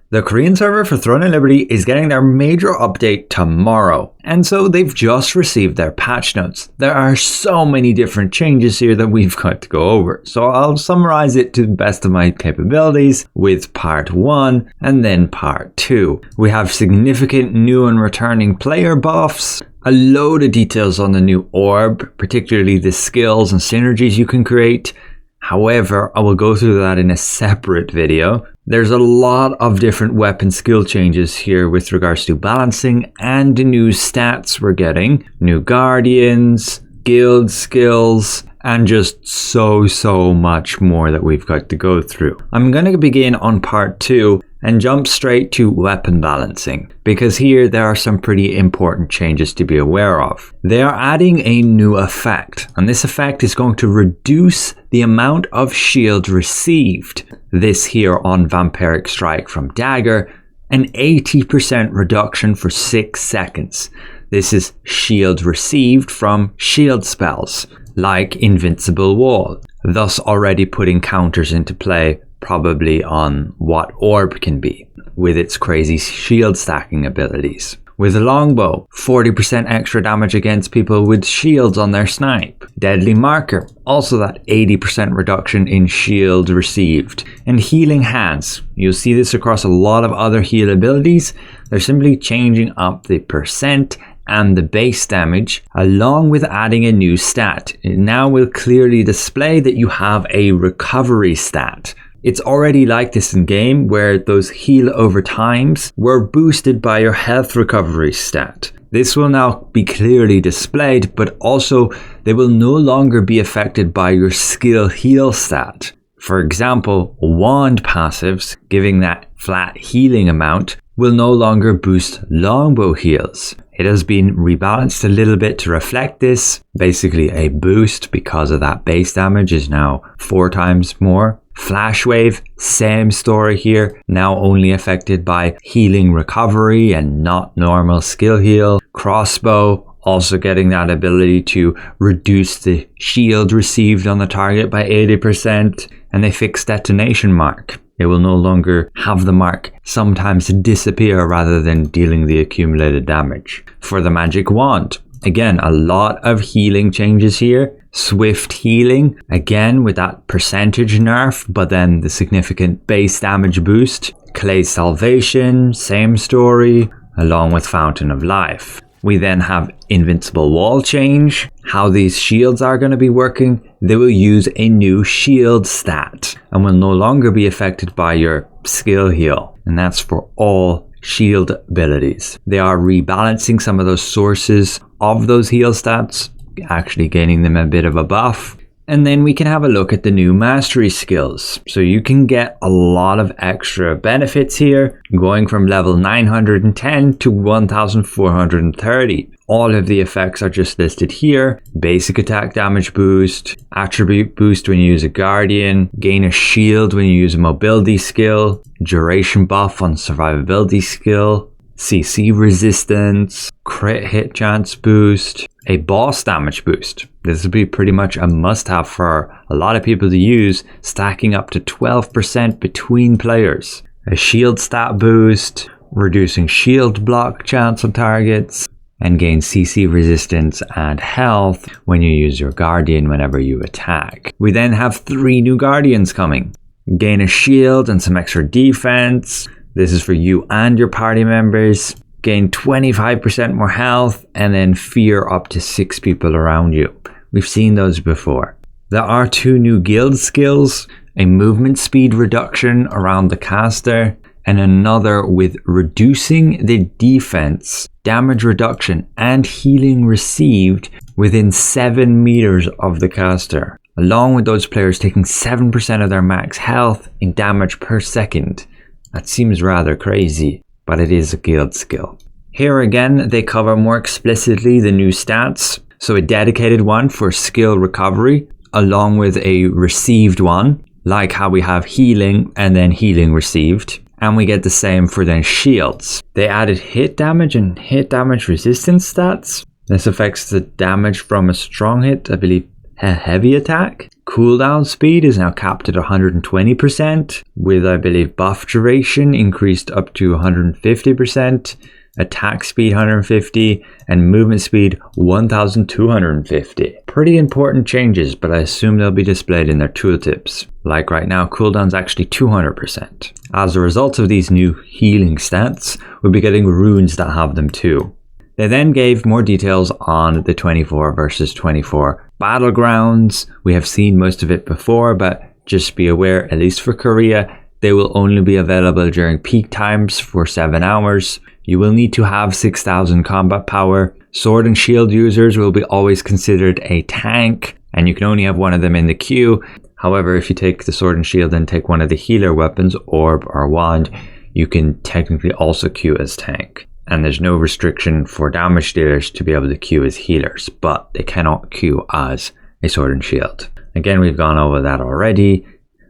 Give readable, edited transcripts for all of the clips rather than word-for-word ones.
The Korean server for Throne and Liberty is getting their major update tomorrow, and so they've just received their patch notes. There are so many different changes here that we've got to go over, so I'll summarize it to the best of my capabilities with part 1 and then part 2. We have significant new and returning player buffs, a load of details on the new orb, particularly the skills and synergies you can create. However, I will go through that in a separate video. There's a lot of different weapon skill changes here with regards to balancing and the new stats we're getting. New guardians, guild skills, and just so much more that we've got to go through. I'm going to begin on part 2 and jump straight to weapon balancing, because here there are some pretty important changes to be aware of. They are adding a new effect, and this effect is going to reduce the amount of shield received. This here on Vampiric Strike from Dagger, an 80% reduction for 6 seconds. This is shield received from shield spells, like Invincible Wall, thus already putting counters into play probably on what Orb can be, with its crazy shield stacking abilities. With a longbow, 40% extra damage against people with shields on their snipe. Deadly Marker, also that 80% reduction in shield received. And Healing Hands, you'll see this across a lot of other heal abilities. They're simply changing up the percent and the base damage, along with adding a new stat. It now will clearly display that you have a recovery stat. It's already like this in game, where those heal over times were boosted by your health recovery stat. This will now be clearly displayed, but also they will no longer be affected by your skill heal stat. For example, wand passives, giving that flat healing amount, will no longer boost longbow heals. It has been rebalanced a little bit to reflect this. Basically a boost because of that base damage is now 4 times more. Flash Wave, same story here, now only affected by healing recovery and not normal skill heal. Crossbow, also getting that ability to reduce the shield received on the target by 80%. And they fixed detonation mark. It will no longer have the mark sometimes disappear rather than dealing the accumulated damage. For the magic wand, again, a lot of healing changes here. Swift healing, again with that percentage nerf, but then the significant base damage boost. Clay's Salvation, same story, along with Fountain of Life. We then have Invincible Wall change. How these shields are going to be working, they will use a new shield stat and will no longer be affected by your skill heal. And that's for all shield abilities. They are rebalancing some of those sources of those heal stats, actually gaining them a bit of a buff. And then we can have a look at the new mastery skills. So you can get a lot of extra benefits here, going from level 910 to 1430. All of the effects are just listed here. Basic attack damage boost, attribute boost when you use a guardian, gain a shield when you use a mobility skill, duration buff on survivability skill, CC resistance, crit hit chance boost, a boss damage boost. This would be pretty much a must-have for a lot of people to use, stacking up to 12% between players. A shield stat boost, reducing shield block chance on targets, and gain CC resistance and health when you use your guardian whenever you attack. We then have 3 new guardians coming. Gain a shield and some extra defense. This is for you and your party members. Gain 25% more health, and then fear up to 6 people around you. We've seen those before. There are 2 new guild skills, a movement speed reduction around the caster, and another with reducing the defense, damage reduction, and healing received within 7 meters of the caster, along with those players taking 7% of their max health in damage per second. That seems rather crazy, but it is a guild skill. Here again, they cover more explicitly the new stats. So a dedicated one for skill recovery, along with a received one, like how we have healing and then healing received. And we get the same for then shields. They added hit damage and hit damage resistance stats. This affects the damage from a strong hit, I believe a heavy attack. Cooldown speed is now capped at 120%, with I believe buff duration increased up to 150%, attack speed 150, and movement speed 1250. Pretty important changes, but I assume they'll be displayed in their tooltips. Like right now, cooldown's actually 200%. As a result of these new healing stats, we'll be getting runes that have them too. They then gave more details on the 24 versus 24 battlegrounds. We have seen most of it before, but just be aware, at least for Korea, they will only be available during peak times for 7 hours. You will need to have 6,000 combat power. Sword and shield users will be always considered a tank, and you can only have one of them in the queue. However, if you take the sword and shield and take one of the healer weapons, orb or wand, you can technically also queue as tank. And there's no restriction for damage dealers to be able to queue as healers, but they cannot queue as a sword and shield. Again, we've gone over that already.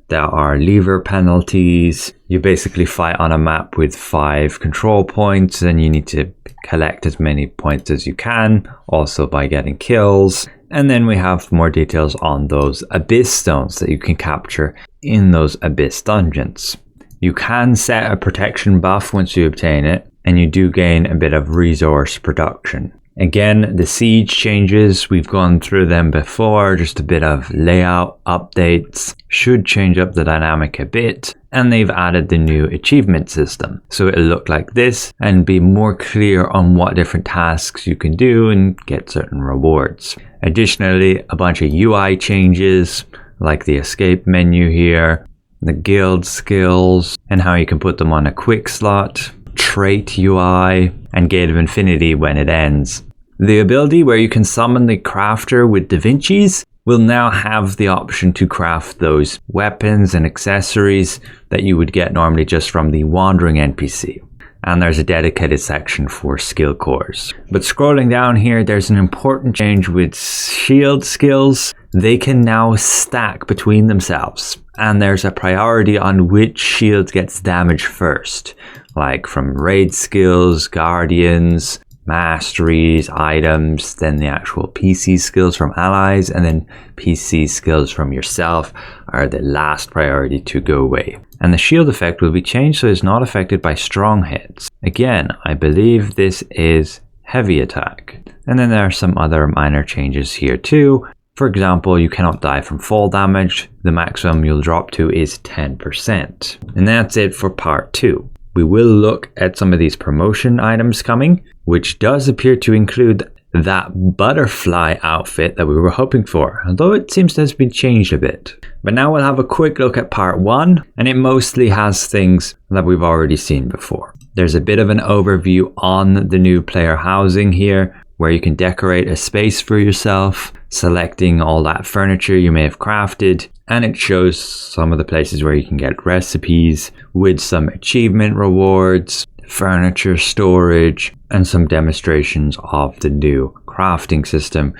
There are lever penalties. You basically fight on a map with 5 control points, and you need to collect as many points as you can, also by getting kills. And then we have more details on those abyss stones that you can capture in those abyss dungeons. You can set a protection buff once you obtain it, and you do gain a bit of resource production. Again, the siege changes, we've gone through them before, just a bit of layout updates, should change up the dynamic a bit, and they've added the new achievement system. So it'll look like this and be more clear on what different tasks you can do and get certain rewards. Additionally, a bunch of UI changes, like the escape menu here, the guild skills, and how you can put them on a quick slot, trait UI, and Gate of Infinity when it ends. The ability where you can summon the crafter with Da Vinci's will now have the option to craft those weapons and accessories that you would get normally just from the wandering NPC. And there's a dedicated section for skill cores. But scrolling down here, there's an important change with shield skills. They can now stack between themselves, and there's a priority on which shield gets damaged first, like from raid skills, guardians, masteries, items, then the actual PC skills from allies, and then PC skills from yourself are the last priority to go away. And the shield effect will be changed so it's not affected by strong hits. Again, I believe this is heavy attack. And then there are some other minor changes here too. For example, you cannot die from fall damage. The maximum you'll drop to is 10%. And that's it for part 2. We will look at some of these promotion items coming, which does appear to include that butterfly outfit that we were hoping for, although it seems to have been changed a bit. But now we'll have a quick look at part 1, and it mostly has things that we've already seen before. There's a bit of an overview on the new player housing here, where you can decorate a space for yourself, selecting all that furniture you may have crafted, and it shows some of the places where you can get recipes with some achievement rewards, furniture storage, and some demonstrations of the new crafting system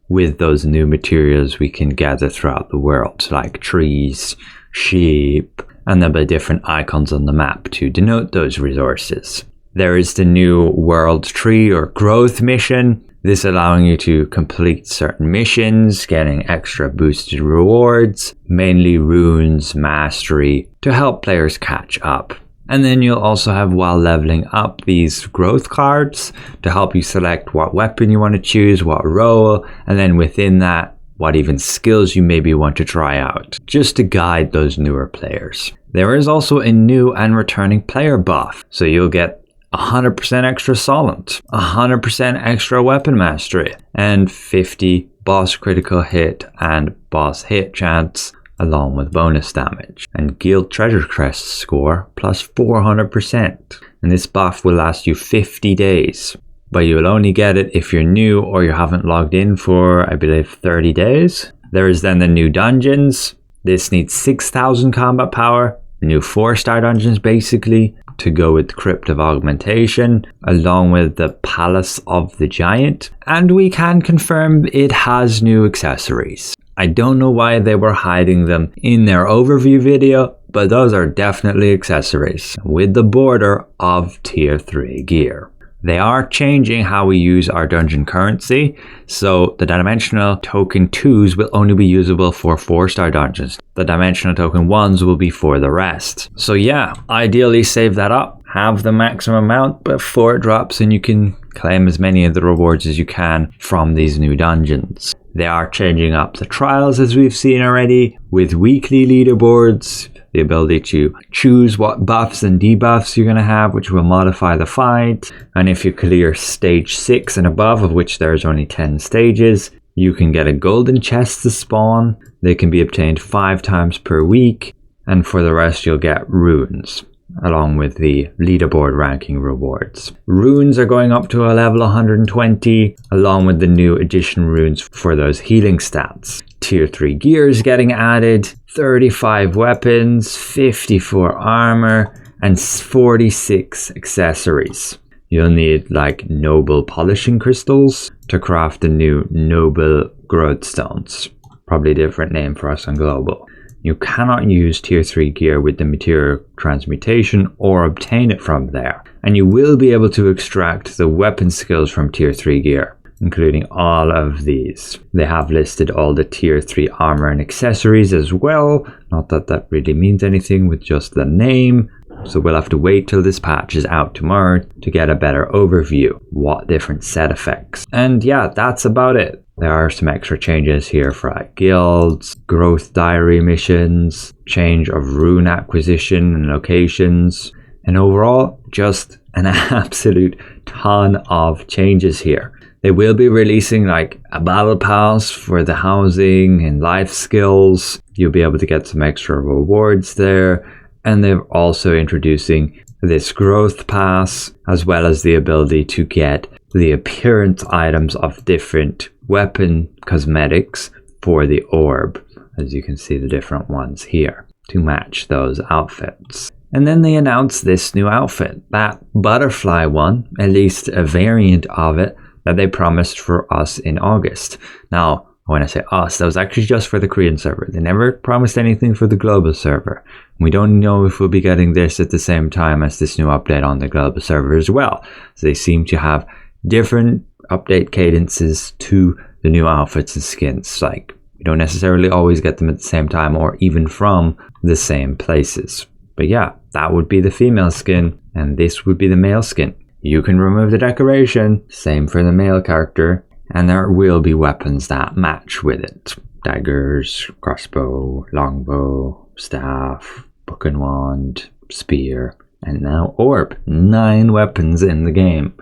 with those new materials we can gather throughout the world, like trees, sheep, and there'll be different icons on the map to denote those resources. There is the new World Tree or Growth mission, this allowing you to complete certain missions, getting extra boosted rewards, mainly runes, mastery, to help players catch up. And then you'll also have, while leveling up, these growth cards to help you select what weapon you want to choose, what role, and then within that, what even skills you maybe want to try out, just to guide those newer players. There is also a new and returning player buff, so you'll get 100% extra Solent, 100% extra weapon mastery, and 50 boss critical hit and boss hit chance, along with bonus damage, and guild treasure crest score plus 400%. And this buff will last you 50 days, but you will only get it if you're new or you haven't logged in for, I believe, 30 days. There is then the new dungeons. This needs 6,000 combat power, new 4-star dungeons basically, to go with Crypt of Augmentation, along with the Palace of the Giant, and we can confirm it has new accessories. I don't know why they were hiding them in their overview video, but those are definitely accessories with the border of tier 3 gear. They are changing how we use our dungeon currency, so the dimensional token 2s will only be usable for 4-star dungeons. The dimensional token 1s will be for the rest. So yeah, ideally save that up, have the maximum amount before it drops, and you can claim as many of the rewards as you can from these new dungeons. They are changing up the trials, as we've seen already, with weekly leaderboards, the ability to choose what buffs and debuffs you're going to have, which will modify the fight. And if you clear stage 6 and above, of which there's only 10 stages, you can get a golden chest to spawn. They can be obtained 5 times per week, and for the rest you'll get runes, along with the leaderboard ranking rewards. Runes are going up to a level 120, along with the new addition runes for those healing stats. Tier 3 gear is getting added, 35 weapons, 54 armor, and 46 accessories. You'll need like noble polishing crystals to craft the new noble growth stones. Probably a different name for us on global. You cannot use tier 3 gear with the material transmutation or obtain it from there. And you will be able to extract the weapon skills from tier 3 gear, including all of these. They have listed all the tier 3 armor and accessories as well. Not that that really means anything with just the name. So we'll have to wait till this patch is out tomorrow to get a better overview. What different set effects. And yeah, that's about it. There are some extra changes here for like guilds, growth diary missions, change of rune acquisition and locations, and overall just an absolute ton of changes here. They will be releasing like a battle pass for the housing and life skills. You'll be able to get some extra rewards there, and they're also introducing this growth pass, as well as the ability to get the appearance items of different weapon cosmetics for the orb, as you can see the different ones here, to match those outfits. And then they announced this new outfit, that butterfly one, at least a variant of it, that they promised for us in August. Now, when I say us, that was actually just for the Korean server. They never promised anything for the global server. We don't know if we'll be getting this at the same time as this new update on the global server as well. So they seem to have different update cadences to the new outfits and skins. Like, we don't necessarily always get them at the same time or even from the same places. But yeah, that would be the female skin, and this would be the male skin. You can remove the decoration, same for the male character, and there will be weapons that match with it. Daggers, crossbow, longbow, staff, book and wand, spear, and now orb. 9 weapons in the game.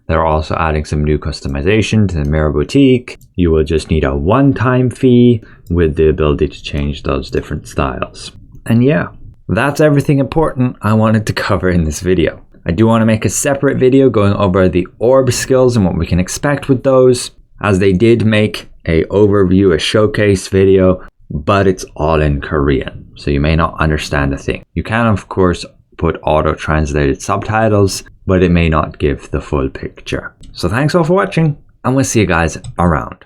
They're also adding some new customization to the Mirror Boutique. You will just need a one-time fee with the ability to change those different styles. And yeah, that's everything important I wanted to cover in this video. I do want to make a separate video going over the orb skills and what we can expect with those, as they did make a overview, a showcase video, but it's all in Korean, so you may not understand a thing. You can of course put auto-translated subtitles, but it may not give the full picture. So thanks all for watching, and we'll see you guys around.